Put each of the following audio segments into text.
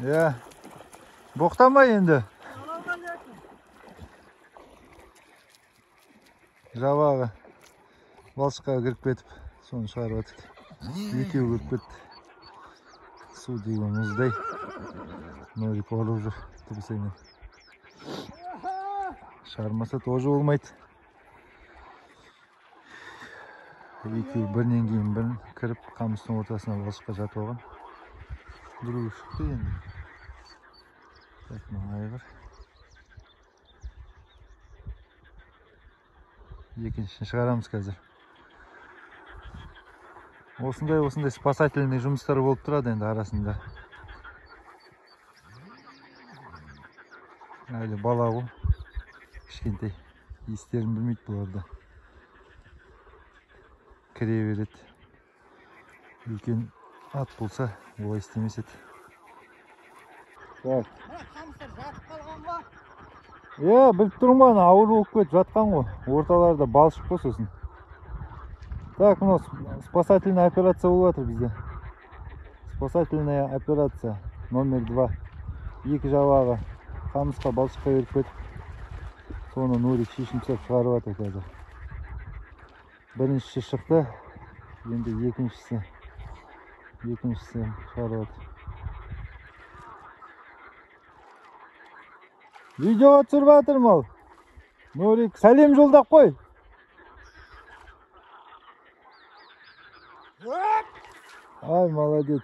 Ya. Boqtanma endi. Javaga balchiqqa kirib ketib, so'ng chiqarib atdik. Videoga kirib ketdi. Suv degan muzday. Norik olib жүр turсеңен. Шармаса тоже olmaydı. Екеуі бірінен кейін бірін кіріп, қамыстың ортасына балшыққа жатып алған. Біреу шықты енді. Так, айғыр. Екіншісін шығарамыз қазір. Осындай спасательный жұмыстар болып тұрады енді арасында. Әлі бала ғой. Кішкентай. Естерін білмейді бұларда. Кіре береді. Үлкен ат болса, олай істемес еді. Так. Қамыстар жатып қалған ба? Біліп тұрман, ауыр болып кетіп жатқан ғой. Орталарда балшық қой сосын. Так, мына спасательная операция болып жатыр бізде. Спасательная операция номер 2. Екі жабағы қамысқа балшыққа беріп кетіп, соны Нурик шешімсеп шығарып жатыр қазір. Біріншісі шықты, енді екіншісі шығарып жатыр. Видеоға түсіріп жатырмын ал. Нурик, сәлем жолдап қой. Ай, молодец.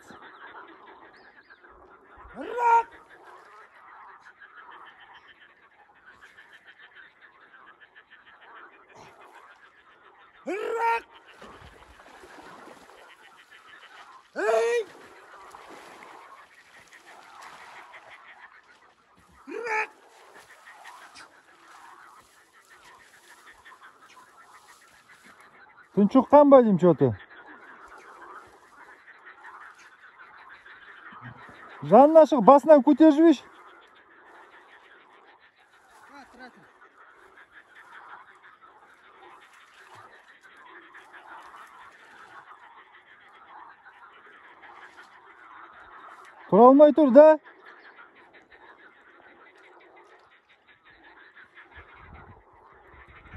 Тұншыққан ба деймін что-то. Жанына шық, басынан көтер жібеш. Тұра алмай тұр да.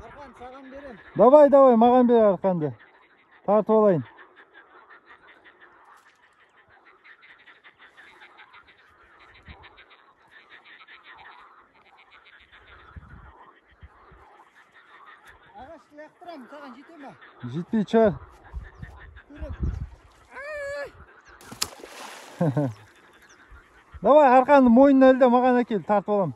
Арқан саған берем. Давай, маған бер арқанды. Тартып алайын. Ағаш лақтырам, саған жете ме? Жетпей шығар. Давай, арқанды мойнына ілді, маған әкел, тартып алам.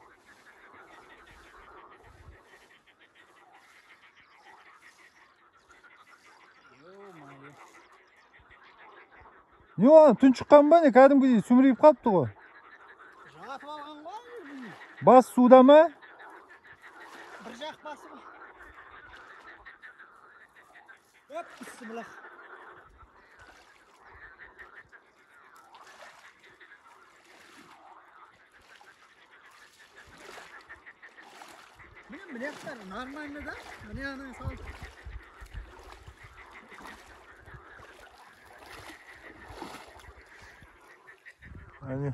Не оған, тұншыққан ба не? Кәдімгідей сүмірейіп қалыпты ғой. Жатып алған ғой. Бас суда ма? Бір жақ басы ғой. Өп, бісміллах. Міне ақтар, нормально да? Міне анан салды. Әне.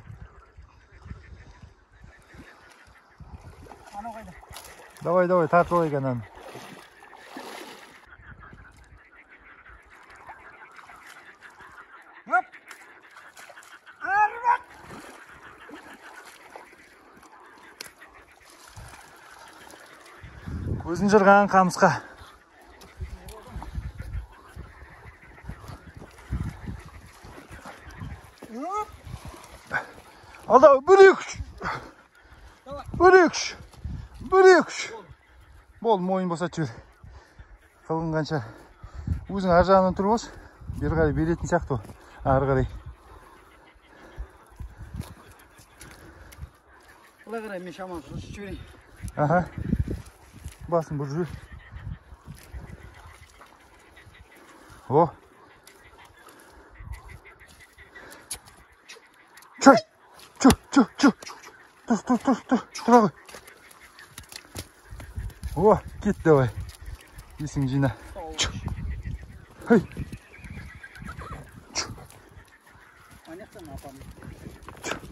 Анау қайда? Давай, тартып алайық ананы. Өп! Арбақ! Көзін жырған қамысқа. Алда, бүрек. Бол, мойын босат жүр. Қылынғанша. Өзің ар жағынан тұрып ос. Бері қарай беретін сияқты. Ары қарай. Бұлай қарай мен шаман жүрші жіберейін. Аха. Басын бұр жүр. О. Чөй. Тұр. Тұра ғой. О, кет давай. Есің жина. Хей. Ана жақтан апам.